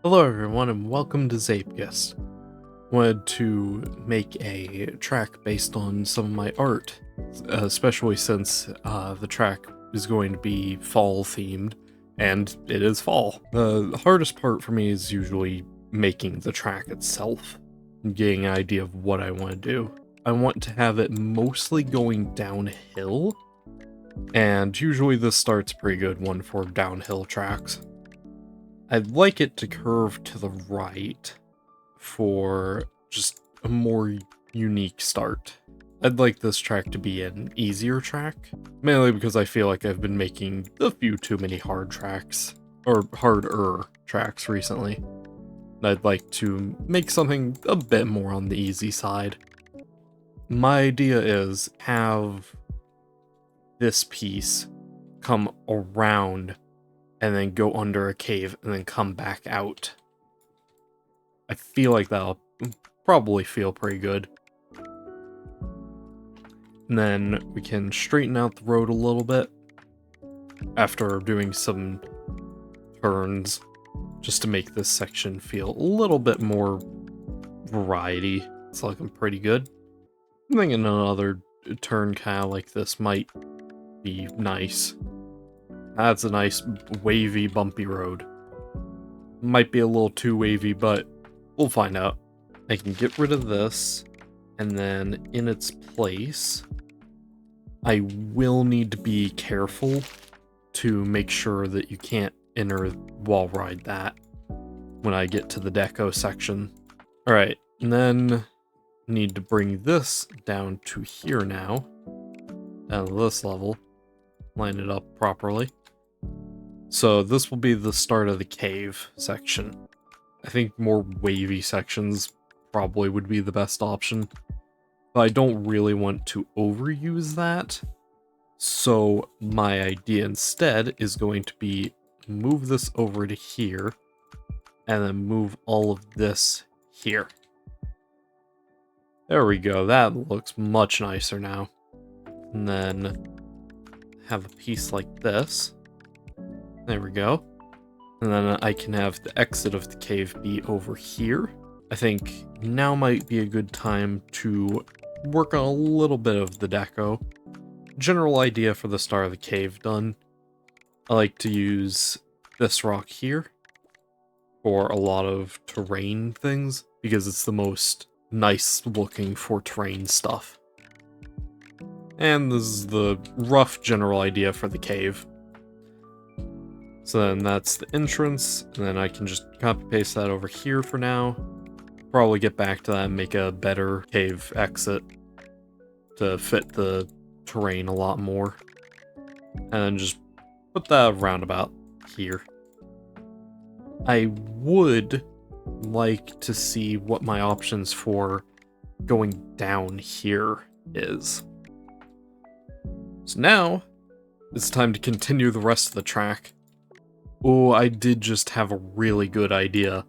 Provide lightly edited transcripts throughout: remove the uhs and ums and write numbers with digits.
Hello everyone and welcome to Zeepkist. Wanted to make a track based on some of my art, especially since the track is going to be fall themed, and it is fall. The hardest part for me is usually making the track itself, and getting an idea of what I want to do. I want to have it mostly going downhill, and usually this starts a pretty good one for downhill tracks. I'd like it to curve to the right for just a more unique start. I'd like this track to be an easier track, mainly because I feel like I've been making a few too many hard tracks, or harder tracks recently. I'd like to make something a bit more on the easy side. My idea is have this piece come around and then go under a cave and then come back out. I feel like that'll probably feel pretty good. And then we can straighten out the road a little bit after doing some turns, just to make this section feel a little bit more variety. It's looking pretty good. I'm thinking another turn kind of like this might be nice. That's a nice wavy, bumpy road. Might be a little too wavy, but we'll find out. I can get rid of this, and then in its place, I will need to be careful to make sure that you can't inner wall ride that when I get to the deco section. Alright, and then need to bring this down to here now, down to this level, line it up properly. So this will be the start of the cave section. I think more wavy sections probably would be the best option, but I don't really want to overuse that. So my idea instead is going to be move this over to here, and then move all of this here. There we go, that looks much nicer now. And then have a piece like this. There we go. And then I can have the exit of the cave be over here. I think now might be a good time to work on a little bit of the deco. General idea for the start of the cave done. I like to use this rock here for a lot of terrain things, because it's the most nice looking for terrain stuff. And this is the rough general idea for the cave. So then that's the entrance, and then I can just copy paste that over here for now. Probably get back to that and make a better cave exit to fit the terrain a lot more. And then just put that roundabout here. I would like to see what my options for going down here is. So now, it's time to continue the rest of the track. Oh, I did just have a really good idea.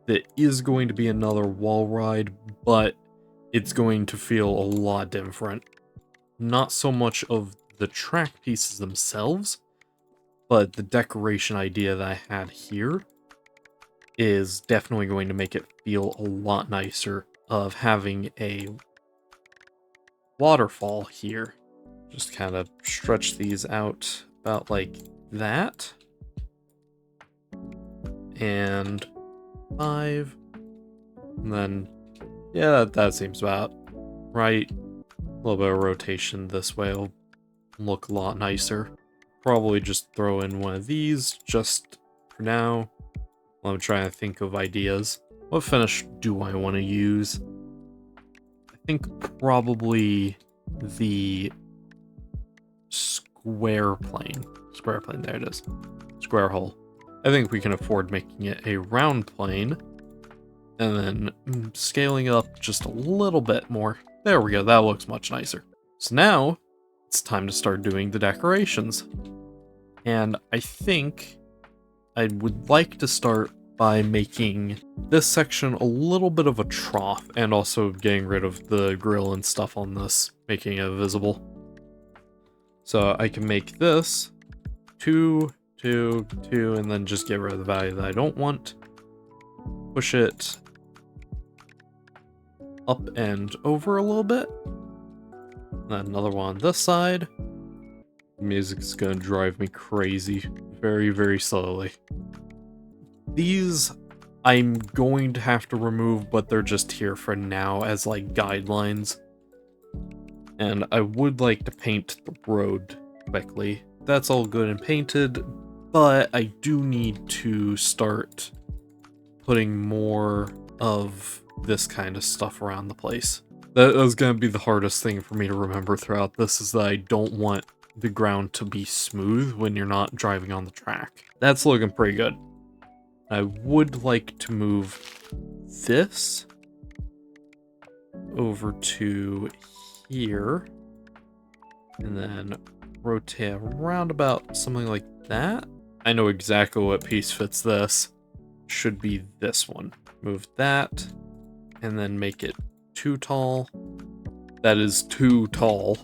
That is going to be another wall ride, but it's going to feel a lot different. Not so much of the track pieces themselves, but the decoration idea that I had here is definitely going to make it feel a lot nicer, of having a waterfall here. Just kind of stretch these out about like that. And 5. And then, yeah, that seems about right. A little bit of rotation this way will look a lot nicer. Probably just throw in one of these just for now, while I'm trying to think of ideas. What finish do I want to use? I think probably the square plane. Square plane, there it is. Square hole. I think we can afford making it a round plane, and then scaling up just a little bit more. There we go, that looks much nicer. So now, it's time to start doing the decorations. And I think I would like to start by making this section a little bit of a trough, and also getting rid of the grill and stuff on this, making it visible. So I can make this 2, 2, 2, and then just get rid of the value that I don't want. Push it up and over a little bit. Then another one on this side. Music's gonna drive me crazy very, very slowly. These I'm going to have to remove, but they're just here for now as like guidelines. And I would like to paint the road quickly. That's all good and painted, but I do need to start putting more of this kind of stuff around the place. That was going to be the hardest thing for me to remember throughout this, is that I don't want the ground to be smooth when you're not driving on the track. That's looking pretty good. I would like to move this over to here, and then rotate around about something like that. I know exactly what piece fits this. Should be this one. Move that, and then make it too tall. That is too tall.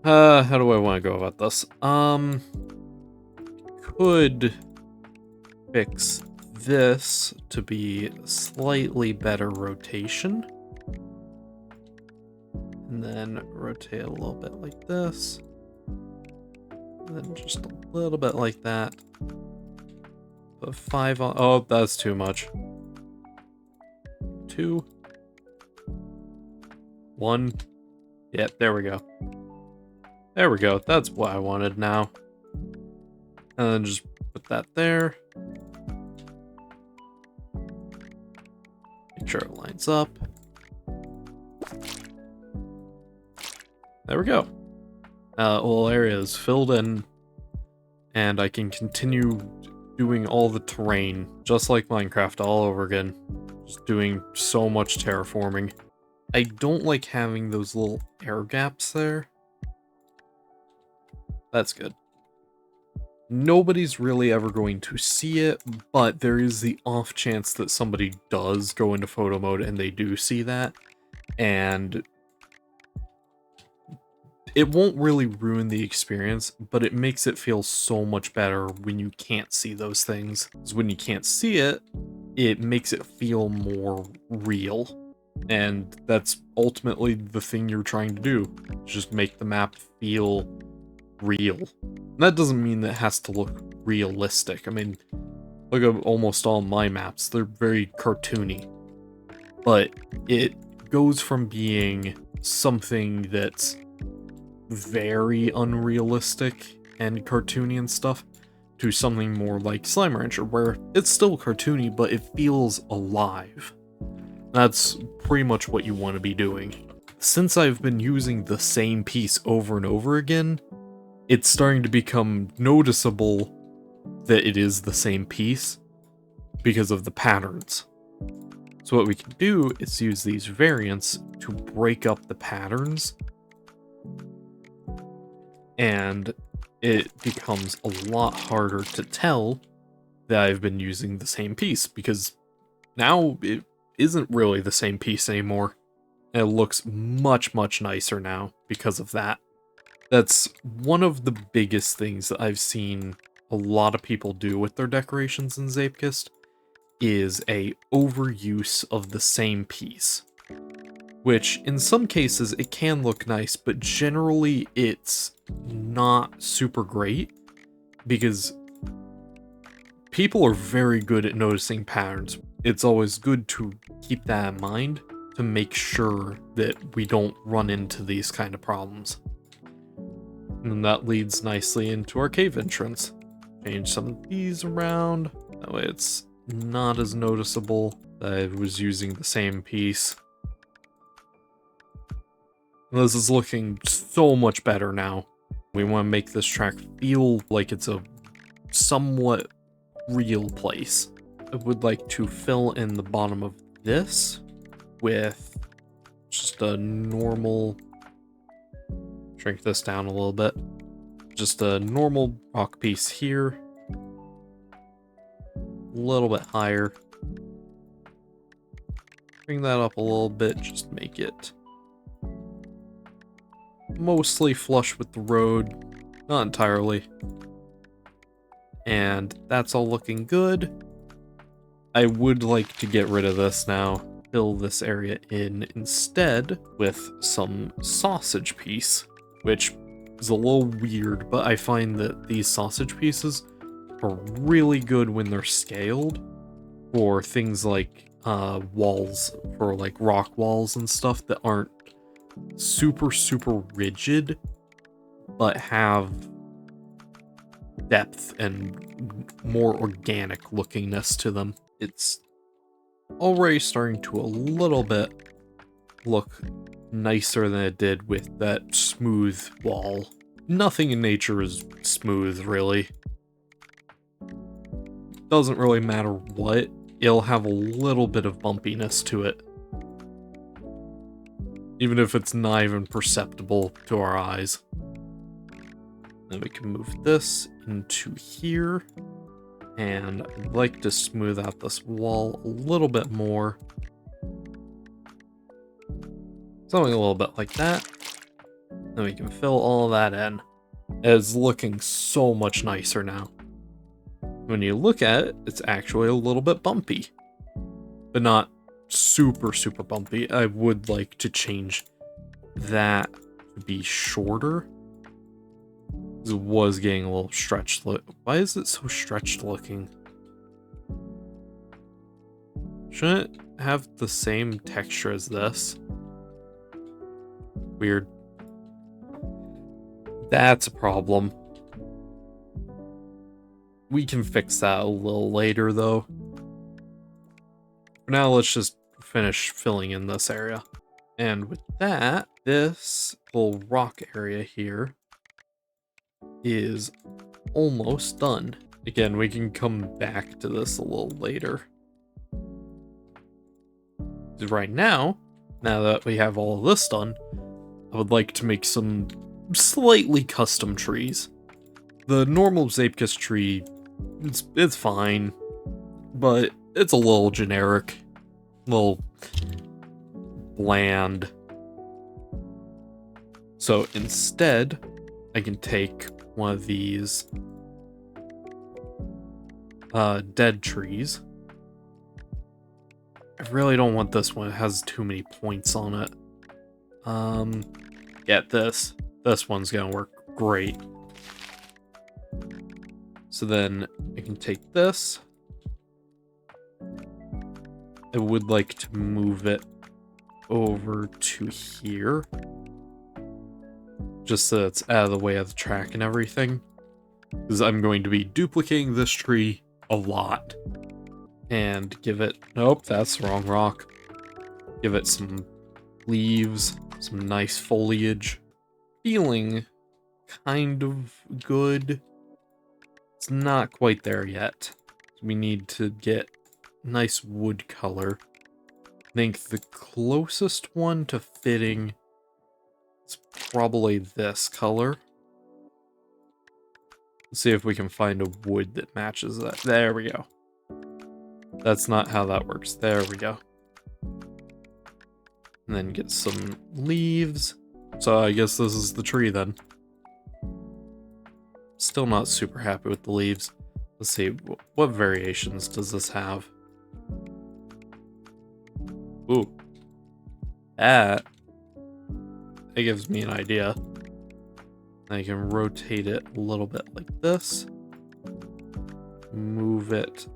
How do I want to go about this? Could fix this to be slightly better rotation. And then rotate a little bit like this. And then just a little bit like that. Put 5 on. Oh, that's too much. 2. 1. Yep, there we go. There we go. That's what I wanted now. And then just put that there. Make sure it lines up. There we go. Whole area is filled in, and I can continue doing all the terrain, just like Minecraft all over again. Just doing so much terraforming. I don't like having those little air gaps there. That's good. Nobody's really ever going to see it, but there is the off chance that somebody does go into photo mode and they do see that, and it won't really ruin the experience, but it makes it feel so much better when you can't see those things. Because when you can't see it, it makes it feel more real. And that's ultimately the thing you're trying to do. Just make the map feel real. And that doesn't mean that it has to look realistic. I mean, look at almost all my maps. They're very cartoony. But it goes from being something that's very unrealistic and cartoony and stuff to something more like Slime Rancher, where it's still cartoony, but it feels alive. That's pretty much what you want to be doing. Since I've been using the same piece over and over again, it's starting to become noticeable that it is the same piece because of the patterns. So what we can do is use these variants to break up the patterns, and it becomes a lot harder to tell that I've been using the same piece, because now it isn't really the same piece anymore. And it looks much, much nicer now because of that. That's one of the biggest things that I've seen a lot of people do with their decorations in Zeepkist, is a overuse of the same piece. Which, in some cases, it can look nice, but generally it's not super great, because people are very good at noticing patterns. It's always good to keep that in mind to make sure that we don't run into these kind of problems. And that leads nicely into our cave entrance. Change some of these around, that way it's not as noticeable that I was using the same piece. This is looking so much better now. We want to make this track feel like it's a somewhat real place. I would like to fill in the bottom of this with just a normal, shrink this down a little bit, just a normal rock piece here, a little bit higher, bring that up a little bit, just make it mostly flush with the road, not entirely. And that's all looking good. I would like to get rid of this now. Fill this area in instead with some sausage piece, which is a little weird, but I find that these sausage pieces are really good when they're scaled for things like walls, for like rock walls and stuff that aren't super rigid, but have depth and more organic lookingness to them. It's already starting to a little bit look nicer than it did with that smooth wall. Nothing in nature is smooth, really. Doesn't really matter what, it'll have a little bit of bumpiness to it. Even if it's not even perceptible to our eyes. Then we can move this into here. And I'd like to smooth out this wall a little bit more. Something a little bit like that. Then we can fill all that in. It's looking so much nicer now. When you look at it, it's actually a little bit bumpy. But not super bumpy. I would like to change that to be shorter. It was getting a little stretched. Why is it so stretched looking? Shouldn't it have the same texture as this? Weird. That's a problem. We can fix that a little later, though. For now, let's just finish filling in this area. And with that, this whole rock area here is almost done. Again, we can come back to this a little later. Right now that we have all of this done, I would like to make some slightly custom trees. The normal Zeepkist tree, it's fine, but it's a little generic, a little bland. So instead, I can take one of these dead trees. I really don't want this one. It has too many points on it. Get this. This one's gonna work great. So then I can take this. I would like to move it over to here. Just so it's out of the way of the track and everything. Because I'm going to be duplicating this tree a lot. And give it... Nope, that's the wrong rock. Give it some leaves, some nice foliage. Feeling kind of good. It's not quite there yet. We need to get nice wood color. I think the closest one to fitting is probably this color. Let's see if we can find a wood that matches that. There we go. That's not how that works. There we go. And then get some leaves. So I guess this is the tree then. Still not super happy with the leaves. Let's see, what variations does this have? Ooh. That gives me an idea. I can rotate it a little bit like this. Move it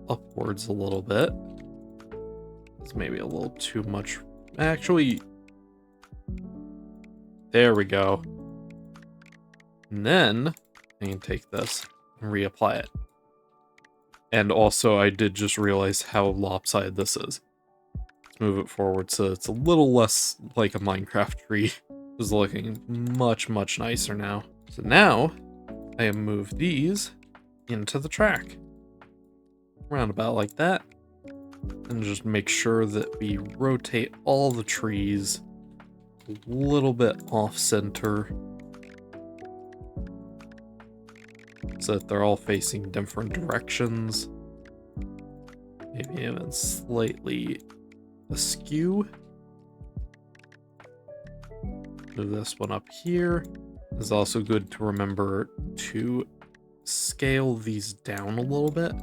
upwards a little bit. It's maybe a little too much. Actually, there we go. And then I can take this and reapply it. And also, I did just realize how lopsided this is. Let's move it forward so it's a little less like a Minecraft tree. It's looking much nicer now. So now, I have moved these into the track. Roundabout like that. And just make sure that we rotate all the trees a little bit off center. So that they're all facing different directions. Maybe even slightly askew. Move this one up here. It's also good to remember to scale these down a little bit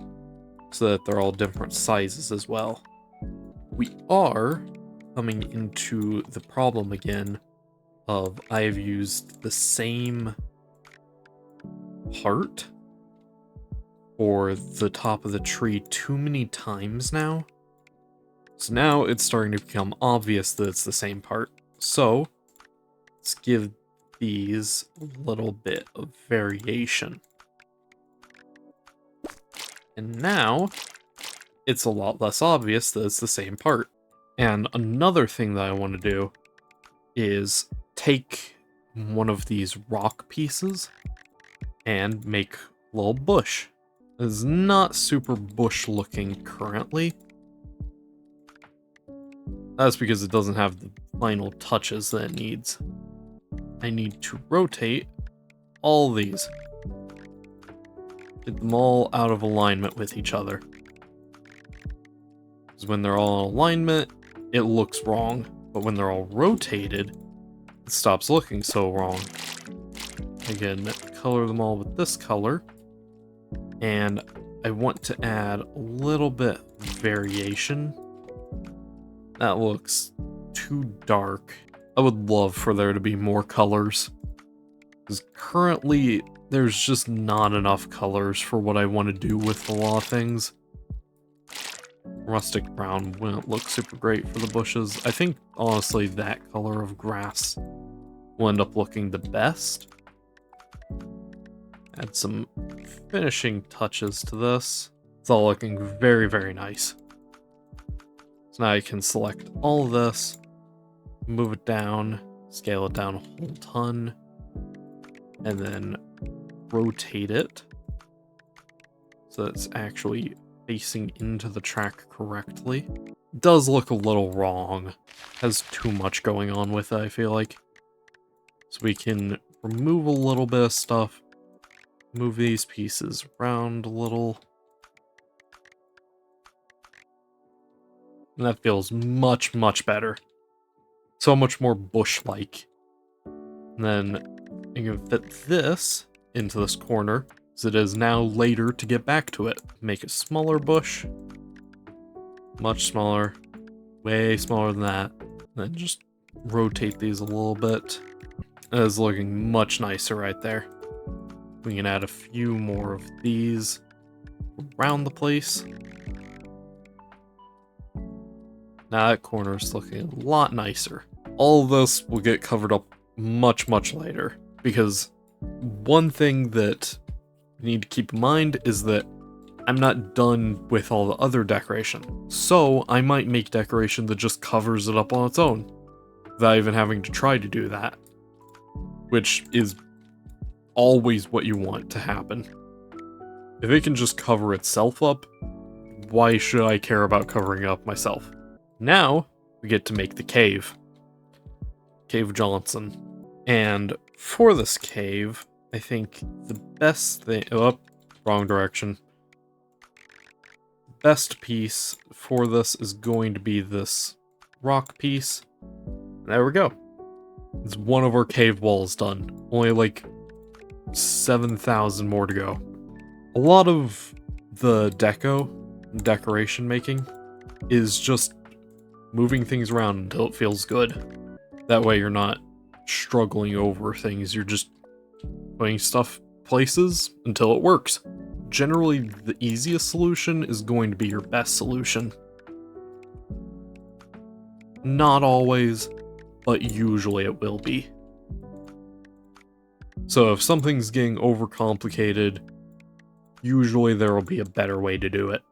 so that they're all different sizes as well. We are coming into the problem again of I've used the same part for the top of the tree too many times now. So now it's starting to become obvious that it's the same part. So let's give these a little bit of variation. And now it's a lot less obvious that it's the same part. And another thing that I want to do is take one of these rock pieces and make a little bush. It's not super bush looking currently. That's because it doesn't have the final touches that it needs. I need to rotate all these. Get them all out of alignment with each other. Because when they're all in alignment, it looks wrong. But when they're all rotated, it stops looking so wrong. Again, color them all with this color. And I want to add a little bit of variation. That looks too dark. I would love for there to be more colors. Because currently, there's just not enough colors for what I want to do with a lot of things. Rustic brown wouldn't look super great for the bushes. I think, honestly, that color of grass will end up looking the best. Add some finishing touches to this. It's all looking very, very nice. So now I can select all of this, move it down, scale it down a whole ton, and then rotate it so it's actually facing into the track correctly. It does look a little wrong. Has too much going on with it, I feel like. So we can remove a little bit of stuff, move these pieces around a little. And that feels much, much better. So much more bush-like. And then I can fit this into this corner, as it is now later to get back to it. Make a smaller bush. Much smaller. Way smaller than that. And then just rotate these a little bit. That is looking much nicer right there. We can add a few more of these around the place. Now that corner is looking a lot nicer. All of this will get covered up much, much later. Because one thing that you need to keep in mind is that I'm not done with all the other decoration. So I might make decoration that just covers it up on its own, without even having to try to do that. Which is always what you want to happen. If it can just cover itself up, why should I care about covering it up myself? Now, we get to make the cave. Cave Johnson. And for this cave, I think the best thing... Oh, wrong direction. Best piece for this is going to be this rock piece. There we go. It's one of our cave walls done. Only like 7,000 more to go. A lot of the decoration making, is just moving things around until it feels good. That way you're not struggling over things, you're just putting stuff places until it works. Generally, the easiest solution is going to be your best solution. Not always, but usually it will be. So if something's getting overcomplicated, usually there will be a better way to do it.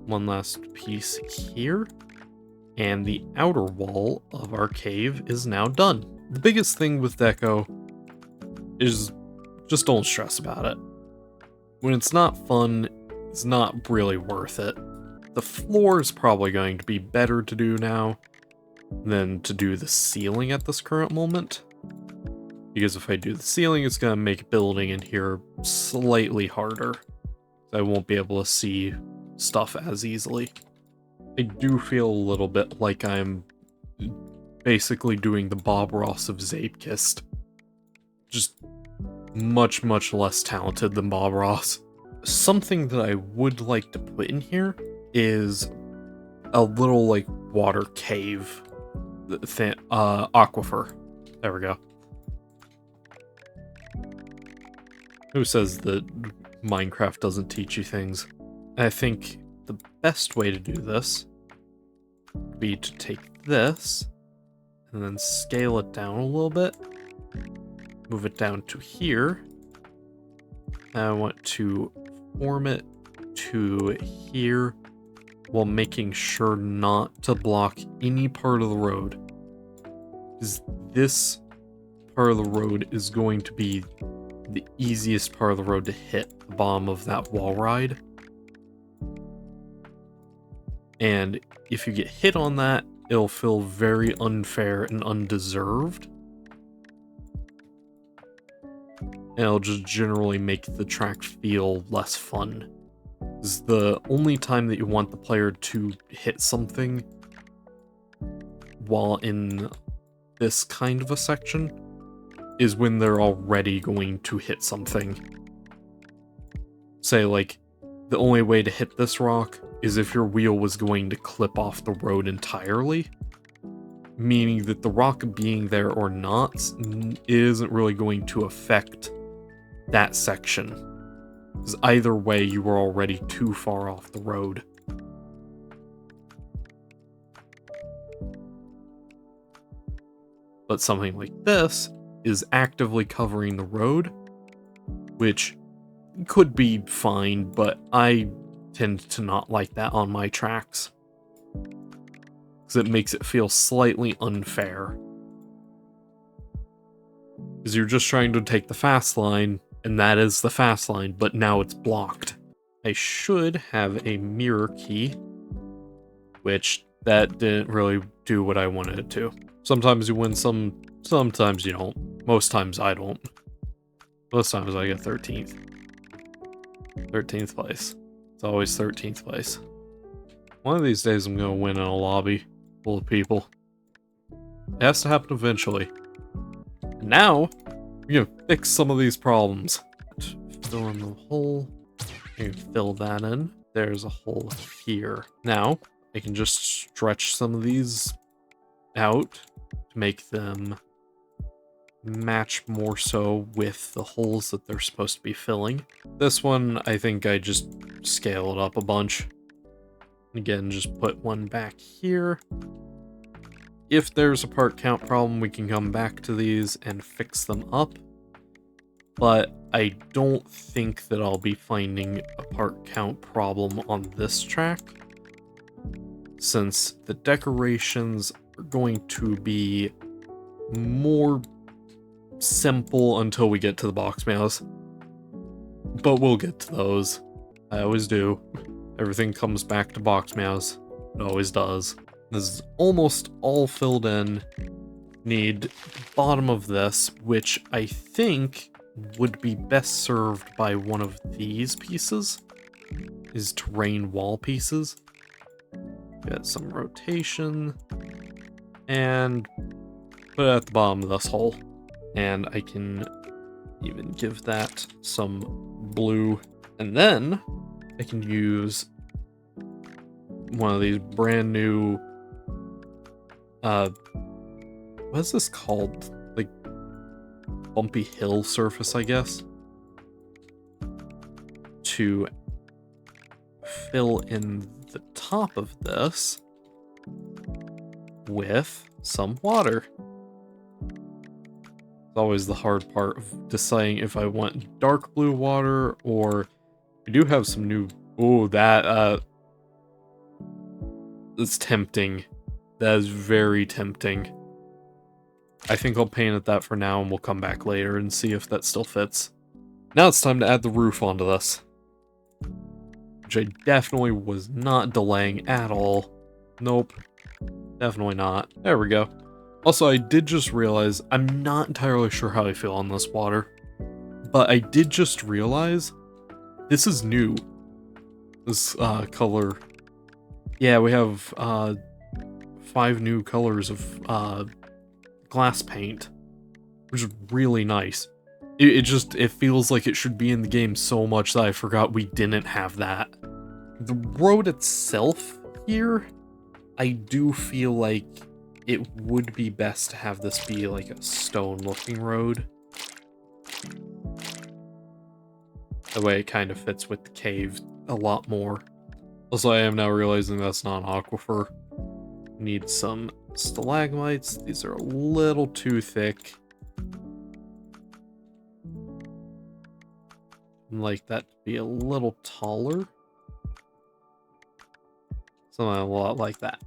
One last piece here. And the outer wall of our cave is now done. The biggest thing with deco is just don't stress about it. When it's not fun, it's not really worth it. The floor is probably going to be better to do now than to do the ceiling at this current moment. Because if I do the ceiling, it's going to make building in here slightly harder. I won't be able to see stuff as easily. I do feel a little bit like I'm basically doing the Bob Ross of Zeepkist. Just much, much less talented than Bob Ross. something that I would like to put in here is a little, like, water cave. Aquifer. There we go. Who says that Minecraft doesn't teach you things? I think the best way to do this would be to take this and then scale it down a little bit. Move it down to here. I want to form it to here while making sure not to block any part of the road. Because this part of the road is going to be the easiest part of the road to hit the bottom of that wall ride. And if you get hit on that, it'll feel very unfair and undeserved. And it'll just generally make the track feel less fun. Because the only time that you want the player to hit something while in this kind of a section is when they're already going to hit something. Say, like, the only way to hit this rock is if your wheel was going to clip off the road entirely, meaning that the rock being there or not isn't really going to affect that section, because either way you were already too far off the road. But something like this is actively covering the road, which could be fine, but I tend to not like that on my tracks, because it makes it feel slightly unfair. Because you're just trying to take the fast line, and that is the fast line, but now it's blocked. I should have a mirror key, which that didn't really do what I wanted it to. Sometimes you win, sometimes you don't. Most times I don't. Most times I get 13th. 13th place. It's always 13th place. One of these days I'm gonna win in a lobby full of people. It has to happen eventually. And now, we're gonna fix some of these problems. Fill in the hole. You can fill that in. There's a hole here. Now, I can just stretch some of these out to make them match more so with the holes that they're supposed to be filling. This one, I think I just scale it up a bunch. Again, just put one back here. If there's a part count problem, we can come back to these and fix them up. But I don't think that I'll be finding a part count problem on this track, since the decorations are going to be more simple until we get to the box meows. But we'll get to those. I always do. Everything comes back to box meows. It always does. This is almost all filled in. Need the bottom of this, which I think would be best served by one of these pieces. Is terrain wall pieces. Get some rotation. And put it at the bottom of this hole. And I can even give that some blue. And then I can use one of these brand new, what is this called? Like, bumpy hill surface, I guess, to fill in the top of this with some water. It's always the hard part of deciding if I want dark blue water, or we do have some new, oh, that, it's tempting. That is very tempting. I think I'll paint it that for now, and we'll come back later and see if that still fits. Now it's time to add the roof onto this, which I definitely was not delaying at all. Nope. Definitely not. There we go. Also, I did just realize, I'm not entirely sure how I feel on this water, but I did just realize this is new. This color. Yeah, we have 5 new colors of glass paint, which is really nice. It feels like it should be in the game so much that I forgot we didn't have that. The road itself here, I do feel like it would be best to have this be like a stone-looking road. That way it kind of fits with the cave a lot more. Also, I am now realizing that's not an aquifer. Need some stalagmites. These are a little too thick. I'd like that to be a little taller. Something a lot like that.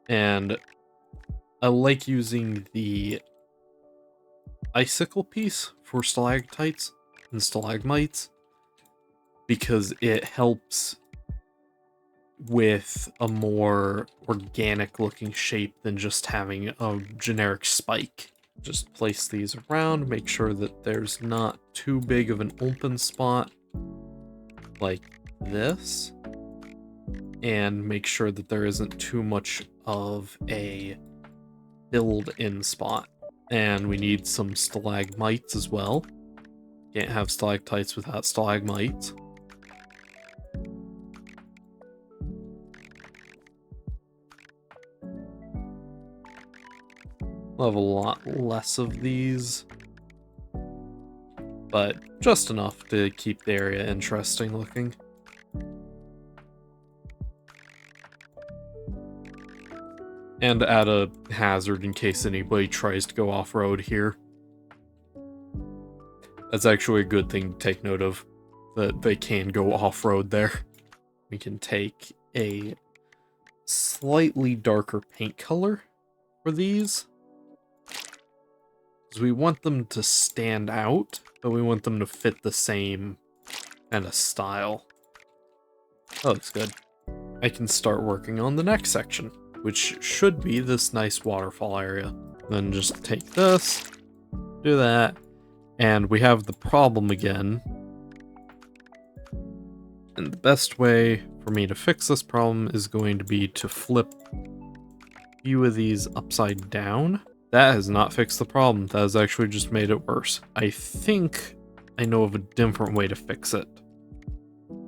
And I like using the icicle piece for stalactites and stalagmites because it helps with a more organic looking shape than just having a generic spike. Just place these around, make sure that there's not too big of an open spot like this, and make sure that there isn't too much of a build-in spot. And we need some stalagmites as well. Can't have stalactites without stalagmites. We'll have a lot less of these, but just enough to keep the area interesting looking. And add a hazard in case anybody tries to go off-road here. That's actually a good thing to take note of, that they can go off-road there. We can take a slightly darker paint color for these, because we want them to stand out, but we want them to fit the same kind of style. That looks good. I can start working on the next section, which should be this nice waterfall area. Then just take this, do that, and we have the problem again. And the best way for me to fix this problem is going to be to flip a few of these upside down. That has not fixed the problem. That has actually just made it worse. I think I know of a different way to fix it.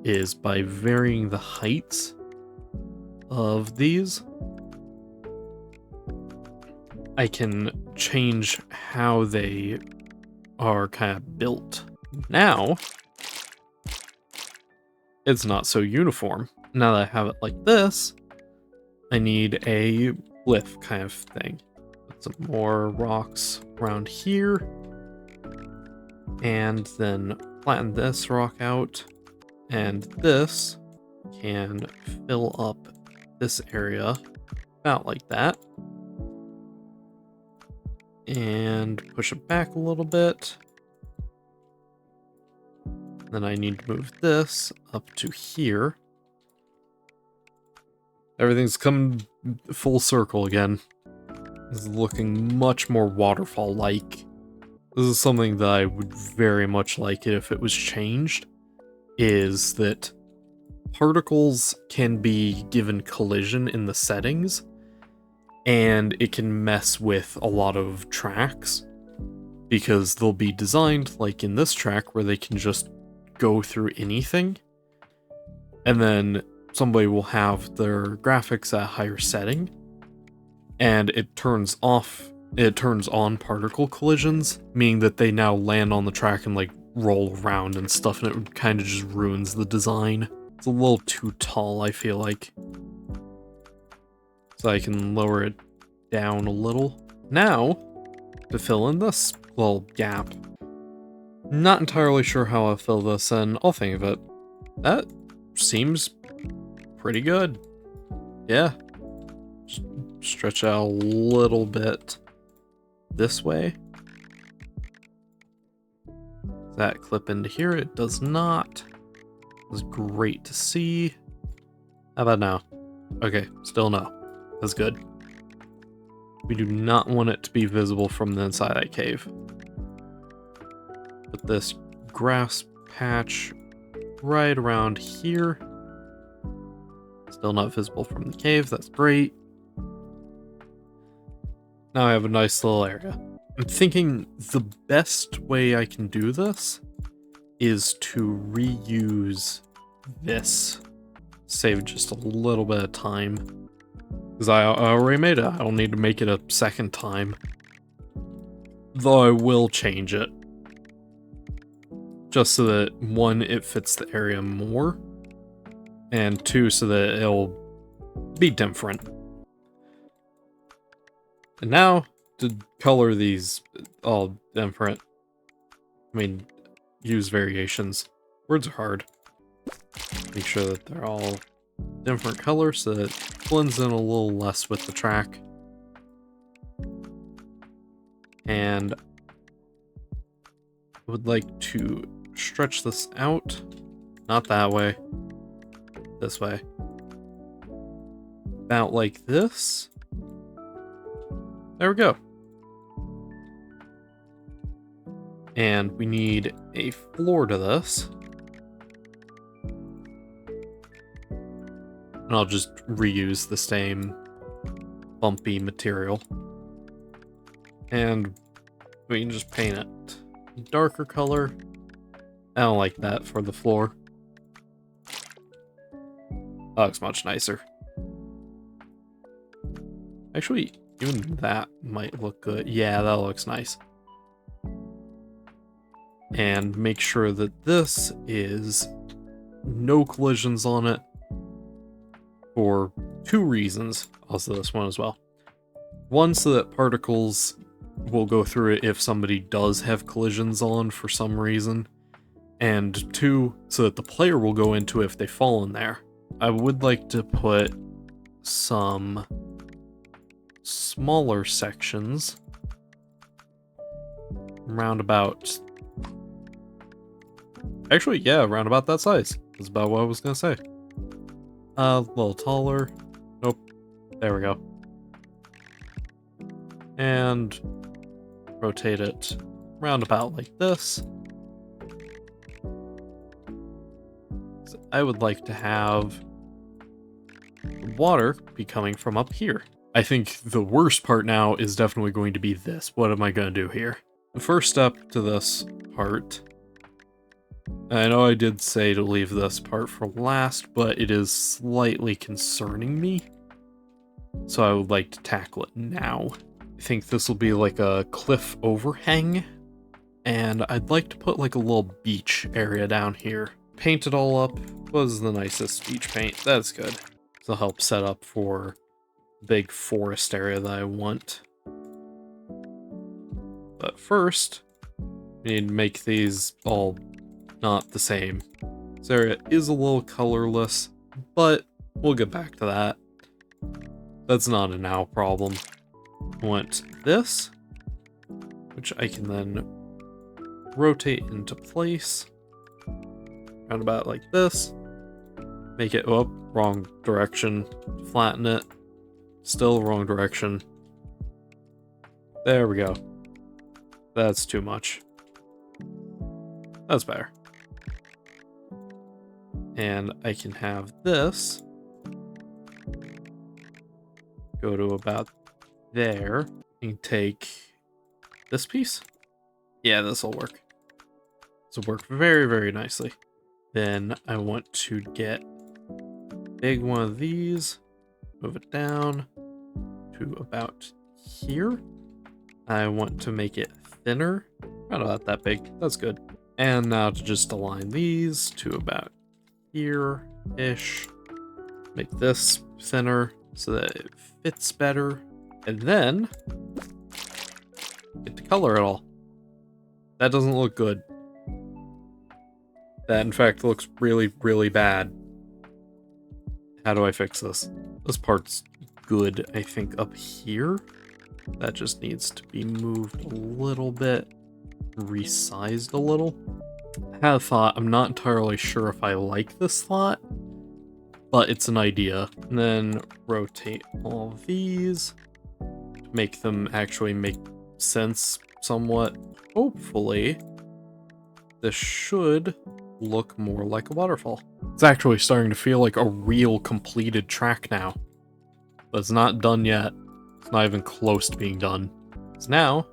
Is by varying the heights of these. I can change how they are kind of built. Now, it's not so uniform. Now that I have it like this, I need a lift kind of thing. Put some more rocks around here, and then flatten this rock out, and this can fill up this area about like that. And push it back a little bit. Then I need to move this up to here. Everything's come full circle again. This is looking much more waterfall-like. This is something that I would very much like it if it was changed, is that particles can be given collision in the settings, and it can mess with a lot of tracks, because they'll be designed like in this track where they can just go through anything, and then somebody will have their graphics at a higher setting, and it turns on particle collisions, meaning that they now land on the track and like roll around and stuff, and it kind of just ruins the design. It's a little too tall, I feel like. So I can lower it down a little. Now, to fill in this little gap. Not entirely sure how I'll fill this in. I'll think of it. That seems pretty good. Yeah. Just stretch out a little bit this way. Does that clip into here? It does not. It's great to see. How about now? Okay, still no. That's good. We do not want it to be visible from the inside of that cave. Put this grass patch right around here. Still not visible from the cave, that's great. Now I have a nice little area. I'm thinking the best way I can do this is to reuse this. Save just a little bit of time. Because I already made it. I don't need to make it a second time. Though I will change it. Just so that, one, it fits the area more. And two, so that it'll be different. And now, to color these all different, I mean, use variations. Words are hard. Make sure that they're all different colors so that it blends in a little less with the track. And I would like to stretch this out. Not that way. This way. About like this. There we go. And we need a floor to this. And I'll just reuse the same bumpy material. And we can just paint it darker color. I don't like that for the floor. That looks much nicer. Actually, even that might look good. Yeah, that looks nice. And make sure that this is no collisions on it for two reasons. Also this one as well. One, so that particles will go through it if somebody does have collisions on for some reason. And two, so that the player will go into it if they fall in there. I would like to put some smaller sections round about, actually, yeah, around about that size. That's about what I was gonna say. A little taller. Nope. There we go. And rotate it round about like this. So I would like to have water be coming from up here. I think the worst part now is definitely going to be this. What am I going to do here? The first step to this part, I know I did say to leave this part for last, but it is slightly concerning me. So I would like to tackle it now. I think this will be like a cliff overhang. And I'd like to put like a little beach area down here. Paint it all up. Was the nicest beach paint. That's good. This will help set up for the big forest area that I want. But first, we need to make these all not the same. This area is a little colorless, but we'll get back to that. That's not a now problem. I want this, which I can then rotate into place. Round about like this. Make it, oh, wrong direction. Flatten it. Still wrong direction. There we go. That's too much. That's better. And I can have this go to about there. And take this piece. Yeah, this will work. This will work very, very nicely. Then I want to get a big one of these, move it down to about here. I want to make it thinner, not about that big, that's good. And now to just align these to about here-ish. Make this thinner so that it fits better. And then get to color it all. That doesn't look good. That, in fact, looks really, really bad. How do I fix this? This part's good, I think, up here. That just needs to be moved a little bit, resized a little. I had a thought. I'm not entirely sure if I like this thought, but it's an idea. And then rotate all of these to make them actually make sense somewhat. Hopefully, this should look more like a waterfall. It's actually starting to feel like a real completed track now. But it's not done yet. It's not even close to being done. So now,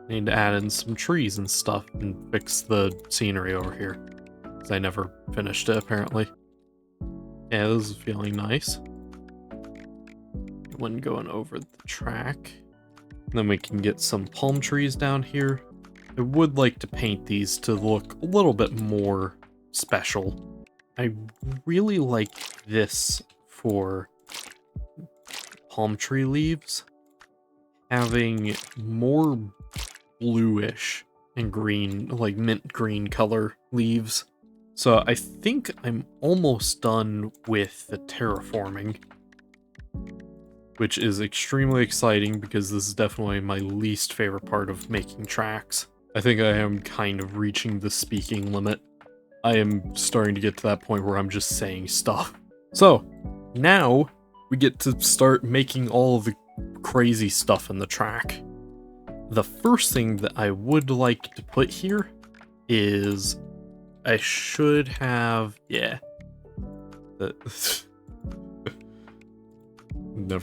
Need to add in some trees and stuff and fix the scenery over here. Because I never finished it, apparently. Yeah, this is feeling nice. One going over the track. Then we can get some palm trees down here. I would like to paint these to look a little bit more special. I really like this for palm tree leaves. Having more bluish and green, like mint green color leaves. So I think I'm almost done with the terraforming, which is extremely exciting because this is definitely my least favorite part of making tracks. I think I am kind of reaching the speaking limit. I am starting to get to that point where I'm just saying stuff. So now we get to start making all of the crazy stuff in the track. The first thing that I would like to put here is I should have, never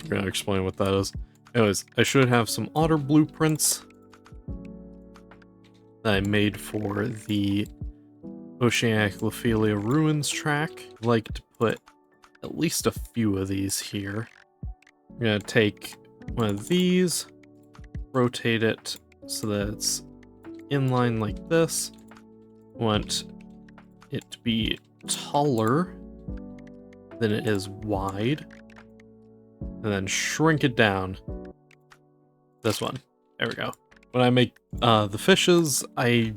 gonna explain what that is. Anyways, I should have some otter blueprints that I made for the Oceanic Lophelia Ruins track. I'd like to put at least a few of these here. I'm gonna take one of these, rotate it so that it's in line like this. Want it to be taller than it is wide, and then shrink it down. This one. There we go. When I make the fishes, I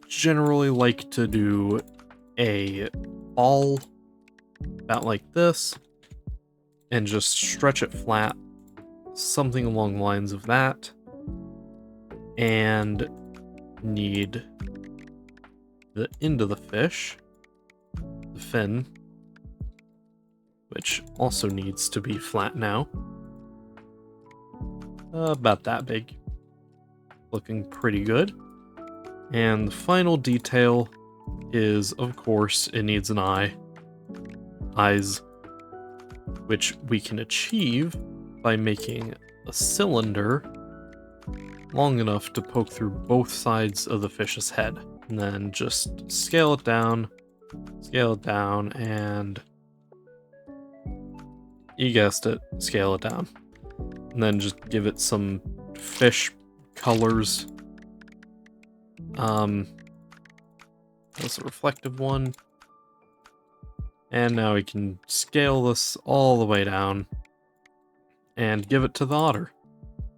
generally like to do a ball about like this and just stretch it flat, something along the lines of that, and need the end of the fish, the fin, which also needs to be flat now. About that big. Looking pretty good. And the final detail is, of course, it needs an eye. Eyes, which we can achieve by making a cylinder long enough to poke through both sides of the fish's head. And then just scale it down, and you guessed it, scale it down. And then just give it some fish colors. That's a reflective one. And now we can scale this all the way down and give it to the otter.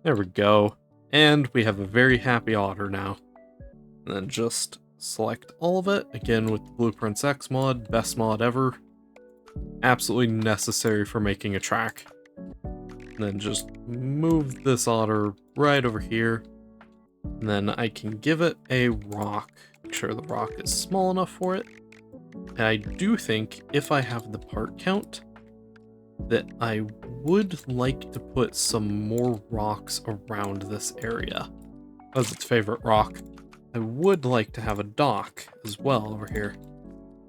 There we go. And we have a very happy otter now. And then just select all of it, again with Blueprints X mod, best mod ever. Absolutely necessary for making a track. And then just move this otter right over here. And then I can give it a rock. Make sure the rock is small enough for it. And I do think if I have the part count, that I would like to put some more rocks around this area. As its favorite rock. I would like to have a dock as well over here.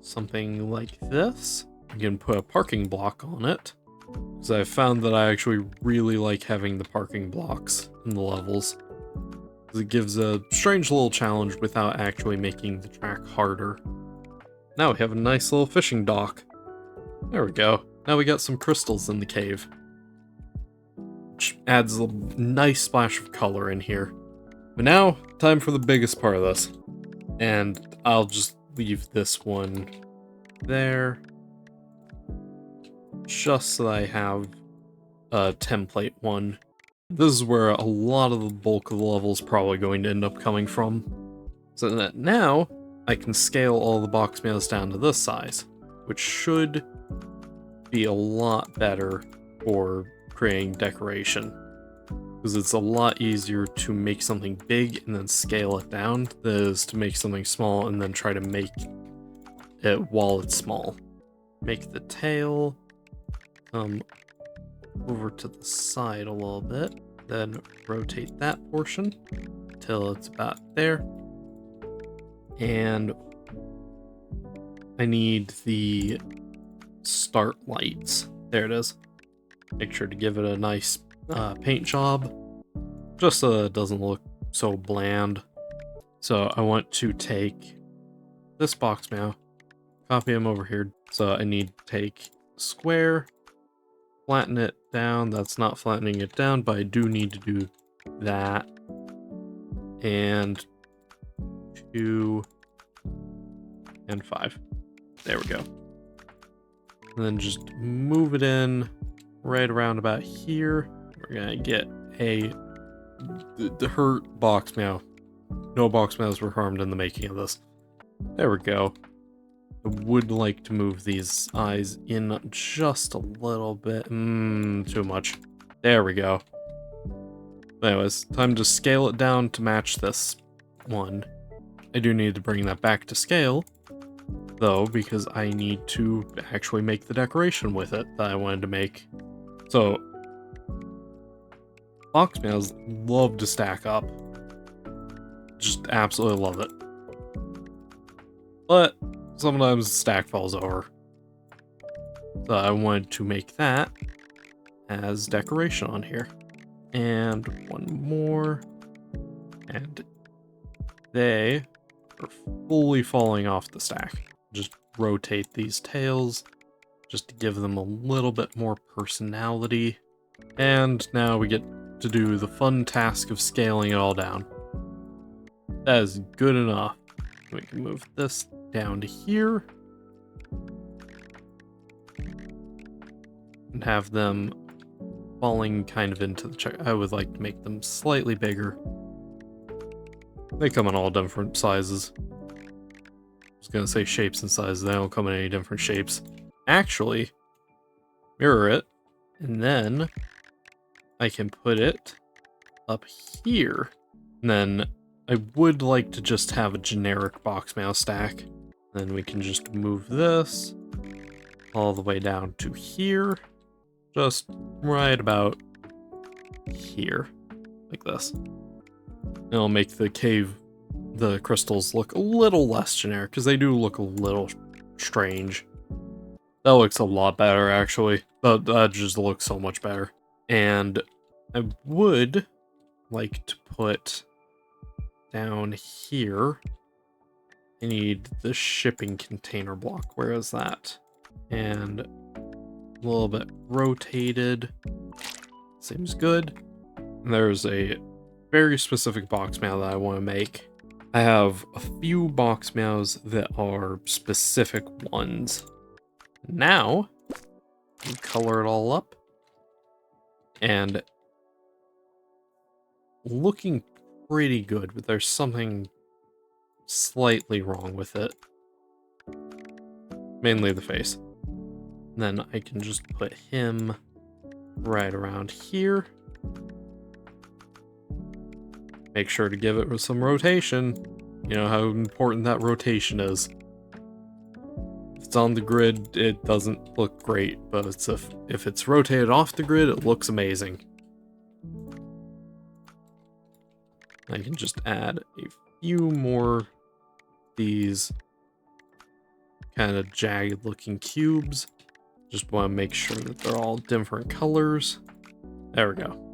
Something like this. You can put a parking block on it. Because I've found that I actually really like having the parking blocks in the levels. Because it gives a strange little challenge without actually making the track harder. Now we have a nice little fishing dock. There we go. Now we got some crystals in the cave. Which adds a nice splash of color in here. But now, time for the biggest part of this. And I'll just leave this one there. Just so that I have a template one. This is where a lot of the bulk of the level is probably going to end up coming from. So that now, I can scale all the box meows down to this size. Which should be a lot better for creating decoration. Because it's a lot easier to make something big and then scale it down than it is to make something small and then try to make it while it's small. Make the tail come over to the side a little bit, then rotate that portion till it's about there. And I need the start lights. There it is. Make sure to give it a nice paint job, just so that it doesn't look so bland. So I want to take this box meow, copy him over here. So I need to take square, flatten it down. That's not flattening it down, but I do need to do that. And 2 and 5. There we go. And then just move it in right around about here. We're gonna get the hurt box meow. No box meows were harmed in the making of this. There we go. I would like to move these eyes in just a little bit. Too much. There we go. Anyways, time to scale it down to match this one. I do need to bring that back to scale, though, because I need to actually make the decoration with it that I wanted to make. So, box meows love to stack up. Just absolutely love it. But sometimes the stack falls over. So I wanted to make that as decoration on here. And one more. And they are fully falling off the stack. Just rotate these tails just to give them a little bit more personality. And now we get to do the fun task of scaling it all down. That is good enough. We can move this down to here. And have them falling kind of into the check. I would like to make them slightly bigger. They come in all different sizes. I was gonna say shapes and sizes. They don't come in any different shapes. Actually, mirror it, and then I can put it up here. And then I would like to just have a generic box meow stack. Then we can just move this all the way down to here. Just right about here, like this. It'll make the crystals look a little less generic, because they do look a little strange. That looks a lot better, actually. That just looks so much better. And I would like to put down here, I need the shipping container block. Where is that? And a little bit rotated. Seems good. And there's a very specific box meow that I want to make. I have a few box meows that are specific ones. Now, you color it all up. And looking pretty good, but there's something slightly wrong with it. Mainly the face. And then I can just put him right around here. Make sure to give it some rotation. You know how important that rotation is. If it's on the grid, it doesn't look great, but if it's rotated off the grid, it looks amazing. I can just add a few more these kind of jagged looking cubes. Just want to make sure that they're all different colors. There we go.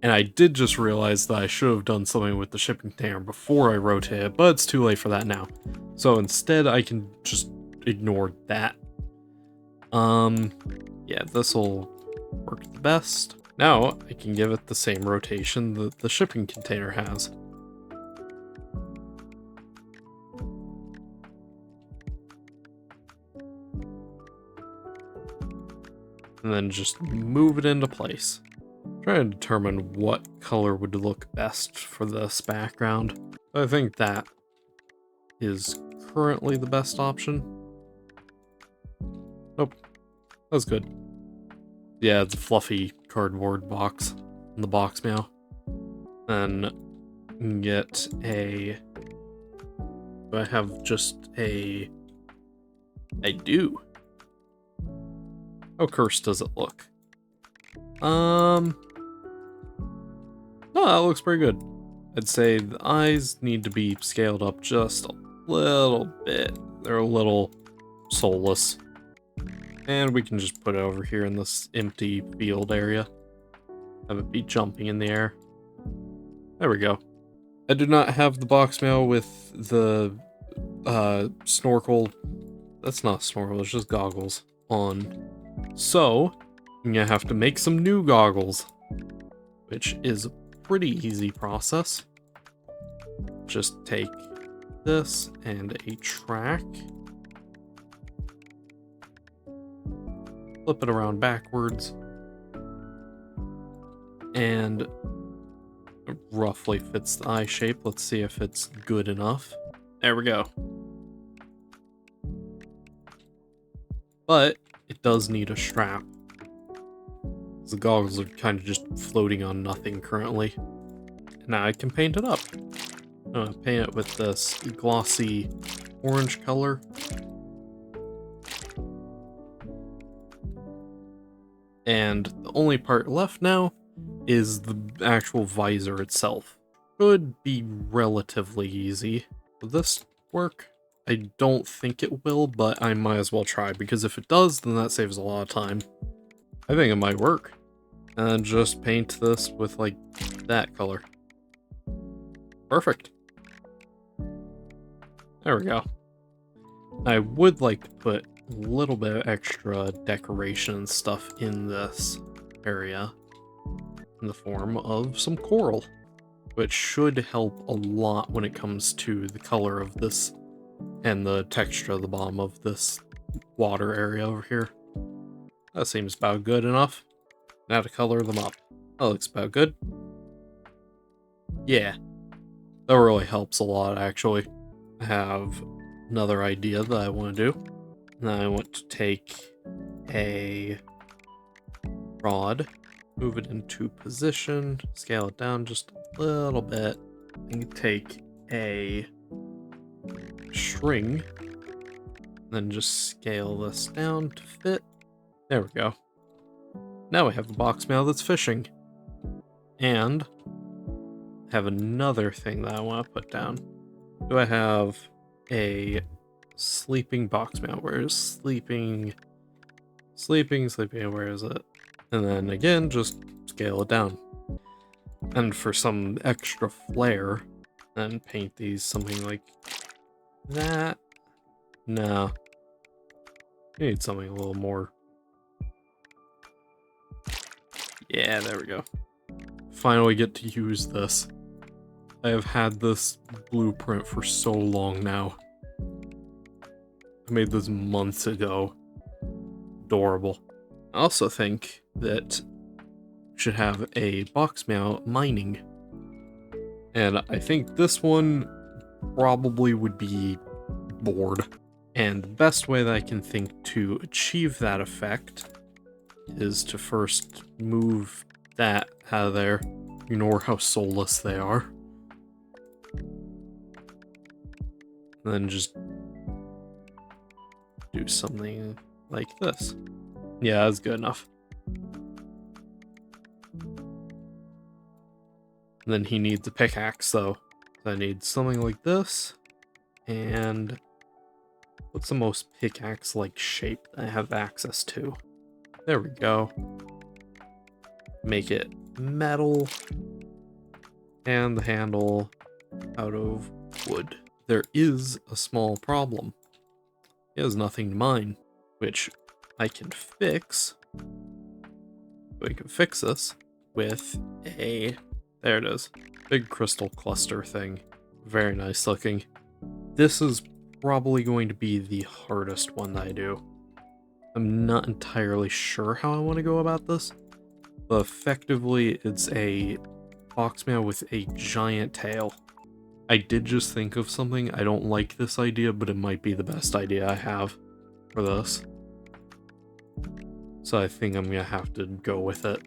And I did just realize that I should have done something with the shipping container before I rotate it, but it's too late for that now. So instead I can just ignore that. Yeah, this will work the best. Now I can give it the same rotation that the shipping container has. And then just move it into place. Trying to determine what color would look best for this background. I think that is currently the best option. Nope. That's good. Yeah, it's a fluffy cardboard box in the box meow. Then get a... Do I have just a... I do. How cursed does it look? No, that looks pretty good. I'd say the eyes need to be scaled up just a little bit. They're a little soulless. And we can just put it over here in this empty field area. Have it be jumping in the air. There we go. I do not have the box meow with the snorkel. That's not snorkel, it's just goggles on. So, I'm gonna have to make some new goggles, which is a pretty easy process. Just take this and a track, flip it around backwards, and it roughly fits the eye shape. Let's see if it's good enough. There we go. But it does need a strap. The goggles are kind of just floating on nothing currently. Now I can paint it up. I'm gonna paint it with this glossy orange color. And the only part left now is the actual visor itself. Should be relatively easy. Will this work? I don't think it will, but I might as well try, because if it does, then that saves a lot of time. I think it might work. And just paint this with, like, that color. Perfect. There we go. I would like to put a little bit of extra decoration and stuff in this area in the form of some coral, which should help a lot when it comes to the color of this and the texture of the bottom of this water area over here. That seems about good enough. Now to color them up. That looks about good. Yeah, that really helps a lot, actually. I have another idea that I want to do. Now I want to take a rod, move it into position, scale it down just a little bit, and take a string, then just scale this down to fit. There we go. Now we have the box meow that's fishing. And I have another thing that I want to put down. Do I have a sleeping box meow? Where is sleeping? Sleeping, where is it? And then again, just scale it down. And for some extra flair, then paint these something like that. No. You need something a little more. Yeah, there we go. Finally get to use this. I have had this blueprint for so long now. I made this months ago. Adorable. I also think that should have a box meow mining. And I think this one probably would be bored. And the best way that I can think to achieve that effect is to first move that out of there. You know how soulless they are. And then just do something like this. Yeah, that's good enough. And then he needs a pickaxe, though. So I need something like this. And what's the most pickaxe-like shape I have access to? There we go. Make it metal. And the handle out of wood. There is a small problem. He has nothing to mine, which I can fix. We can fix this with a, there it is, big crystal cluster thing. Very nice looking. This is probably going to be the hardest one that I do. I'm not entirely sure how I want to go about this, but effectively it's a box meow with a giant tail. I did just think of something. I don't like this idea, but it might be the best idea I have for this. So I think I'm gonna have to go with it.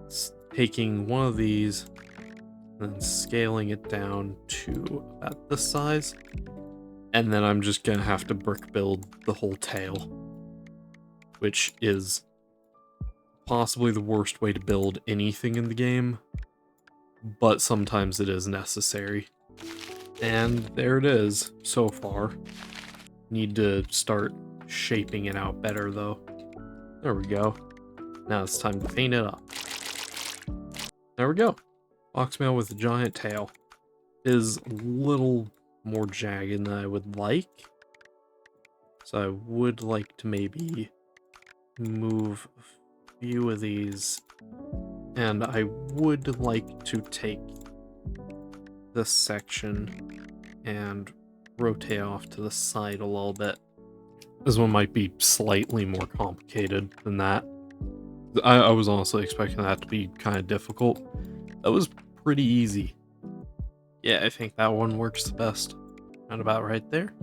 It's taking one of these and scaling it down to about this size. And then I'm just gonna have to brick build the whole tail, which is possibly the worst way to build anything in the game, but sometimes it is necessary. And there it is so far. Need to start shaping it out better though. There we go. Now it's time to paint it up. There we go. Box meow with a giant tail. Is a little more jagged than I would like. So I would like to maybe move a few of these. And I would like to take this section and rotate off to the side a little bit. This one might be slightly more complicated than that. I was honestly expecting that to be kind of difficult. That was pretty easy. Yeah, I think that one works the best. Not about right there.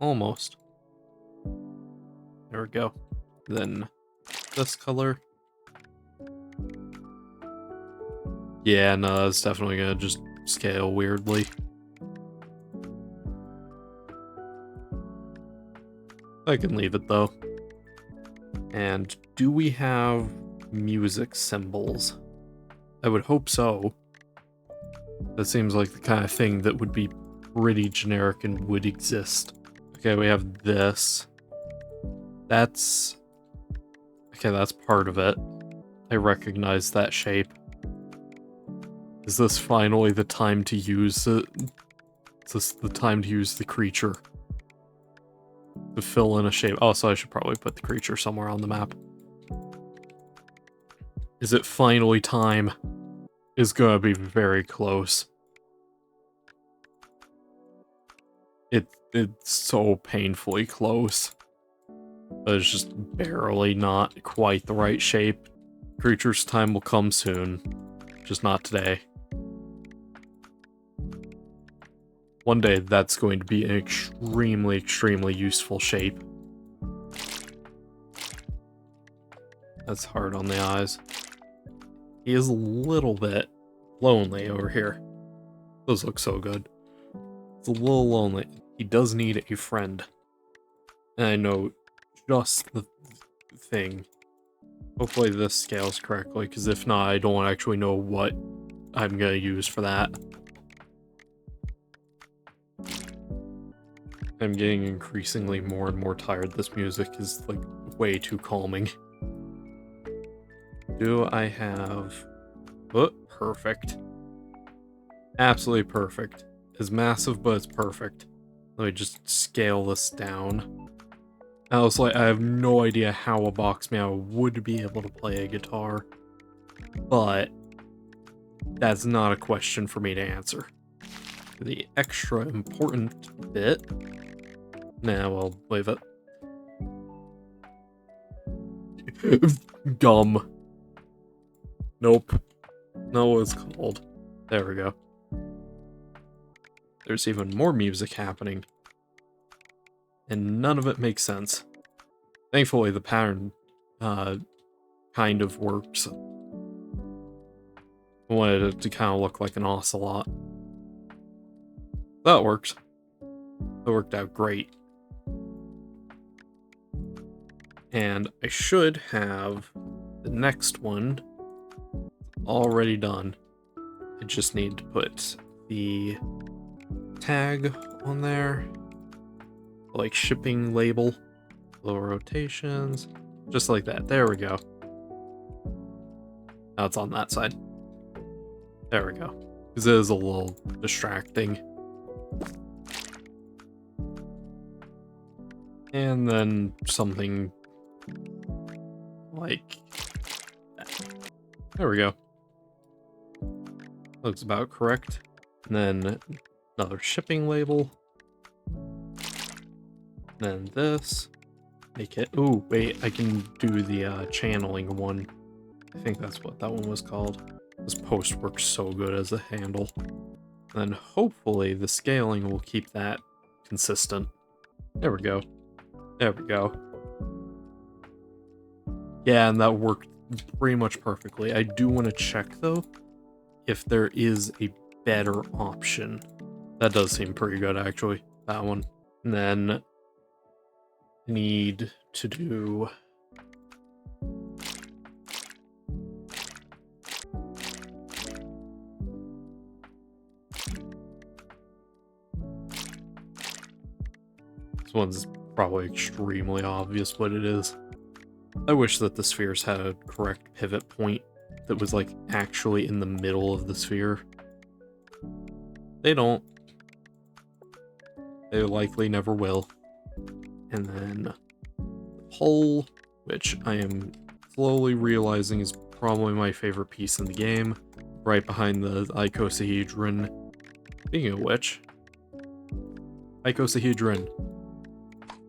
Almost. There we go. Then this color. Yeah, no, it's definitely gonna just scale weirdly. I can leave it though. And do we have music symbols? I would hope so. That seems like the kind of thing that would be pretty generic and would exist. Okay, we have this. That's... Okay, that's part of it. I recognize that shape. Is this finally the time to use it? Is this the time to use the creature? To fill in a shape. Oh, so I should probably put the creature somewhere on the map. Is it finally time? It's gonna be very close. It's so painfully close. But it's just barely not quite the right shape. Creature's time will come soon. Just not today. One day, that's going to be an extremely, extremely useful shape. That's hard on the eyes. He is a little bit lonely over here. Those look so good. It's a little lonely. He does need a friend. And I know just the thing. Hopefully this scales correctly, because if not, I don't actually know what I'm going to use for that. I'm getting increasingly more and more tired. This music is, like, way too calming. Do I have... Oh, perfect. Absolutely perfect. It's massive, but it's perfect. Let me just scale this down. I was like, I have no idea how a box meow would be able to play a guitar, but that's not a question for me to answer. The extra important bit... Nah, well, leave it. Gum. Nope. Not what it's called. There we go. There's even more music happening. And none of it makes sense. Thankfully, the pattern, kind of works. I wanted it to kind of look like an ocelot. That works. That worked out great. And I should have the next one already done. I just need to put the tag on there, like shipping label, little rotations, just like that. There we go. Now it's on that side. There we go. Because it is a little distracting. And then something like that. There we go. Looks about correct. And then another shipping label. Then this. Make it... Ooh, wait, I can do the channeling one. I think that's what that one was called. This post works so good as a handle. And then hopefully the scaling will keep that consistent. There we go. There we go. Yeah, and that worked pretty much perfectly. I do want to check, though, if there is a better option. That does seem pretty good, actually. That one. And then I need to do... This one's probably extremely obvious what it is. I wish that the spheres had a correct pivot point. that was like actually in the middle of the sphere. They don't. They likely never will. And then the pole, which I am slowly realizing is probably my favorite piece in the game, right behind the icosahedron. Speaking of which, icosahedron.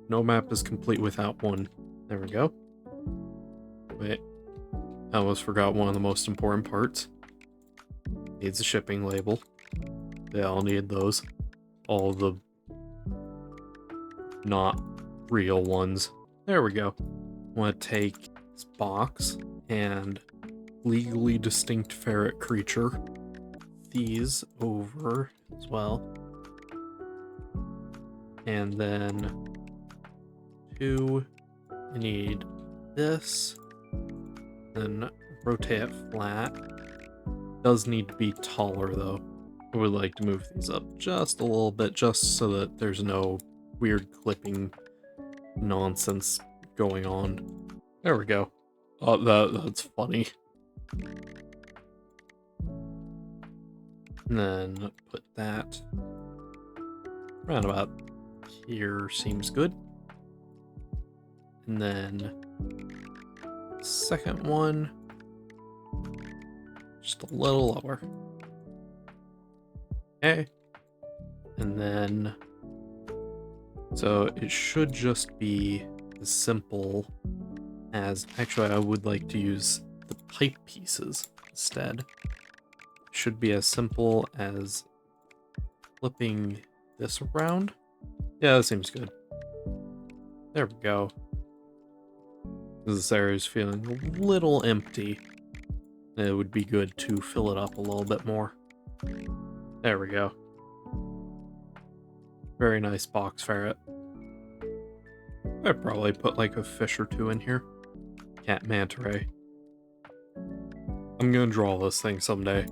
No map is complete without one. There we go. Wait, I almost forgot one of the most important parts. Needs a shipping label. They all need those. All the not real ones. There we go. I want to take this box and legally distinct ferret creature. These over as well. And then two, I need this. Then rotate it flat. Does need to be taller though. I would like to move these up just a little bit just so that there's no weird clipping nonsense going on. There we go. Oh, that's funny. And then put that around about here seems good. And then second one, just a little lower. Okay. And then, so it should just be as simple as, actually I would like to use the pipe pieces instead. Should be as simple as flipping this around. Yeah, that seems good. There we go. This area is feeling a little empty. It would be good to fill it up a little bit more. There we go. Very nice box ferret. I'd probably put like a fish or two in here. Cat manta ray. I'm gonna draw this thing someday.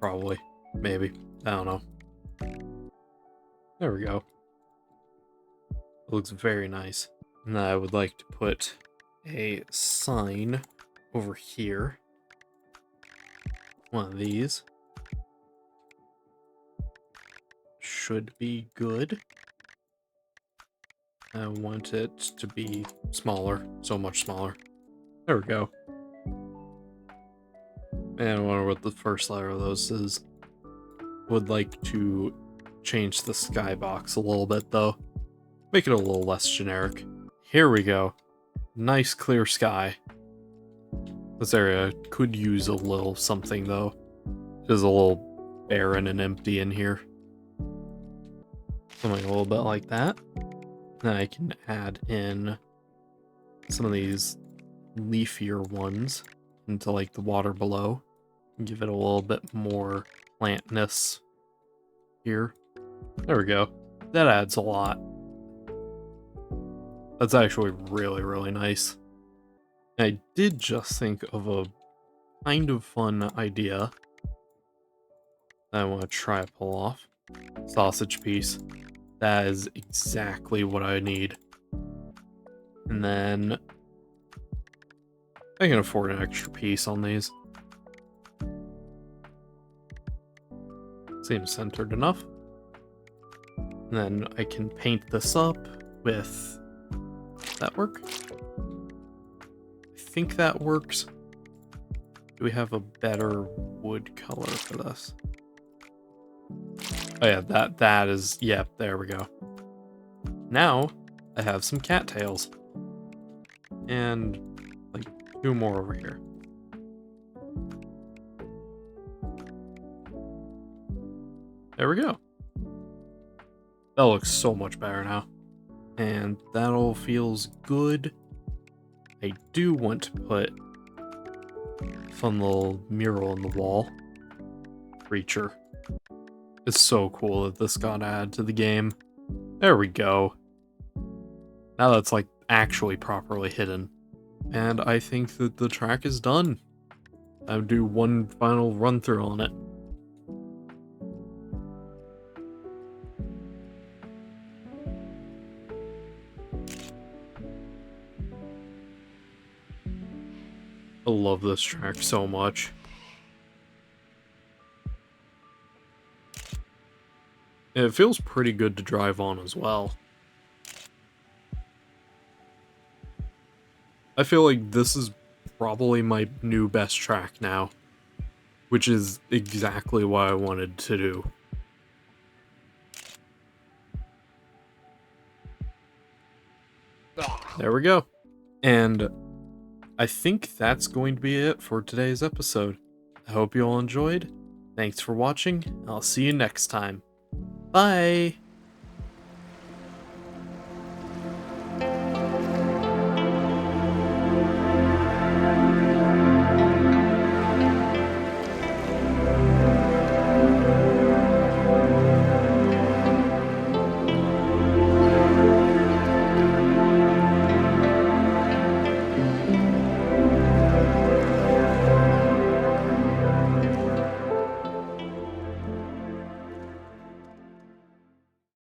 Probably. Maybe. I don't know. There we go. It looks very nice. And I would like to put a sign over here. One of these. Should be good. I want it to be smaller, so much smaller. There we go. And I wonder what the first letter of those is. Would like to change the skybox a little bit though. Make it a little less generic. Here we go. Nice clear sky. This area could use a little something though. It is a little barren and empty in here. Something a little bit like that. Then I can add in some of these leafier ones into like the water below. And give it a little bit more plantness here. There we go. That adds a lot. That's actually really, really nice. I did just think of a kind of fun idea that I want to try to pull off. Sausage piece. That is exactly what I need. And then I can afford an extra piece on these. Seems centered enough. And then I can paint this up with... Does that work? I think that works. Do we have a better wood color for this? Oh yeah, that is... Yep, there we go. Now, I have some cattails. And, like, two more over here. There we go. That looks so much better now. And that all feels good. I do want to put a fun little mural on the wall. Creature. It's so cool that this got added to the game. There we go. Now that's like actually properly hidden. And I think that the track is done. I'll do one final run through on it. I love this track so much. And it feels pretty good to drive on as well. I feel like this is probably my new best track now, which is exactly what I wanted to do. There we go. And I think that's going to be it for today's episode. I hope you all enjoyed. Thanks for watching. I'll see you next time. Bye!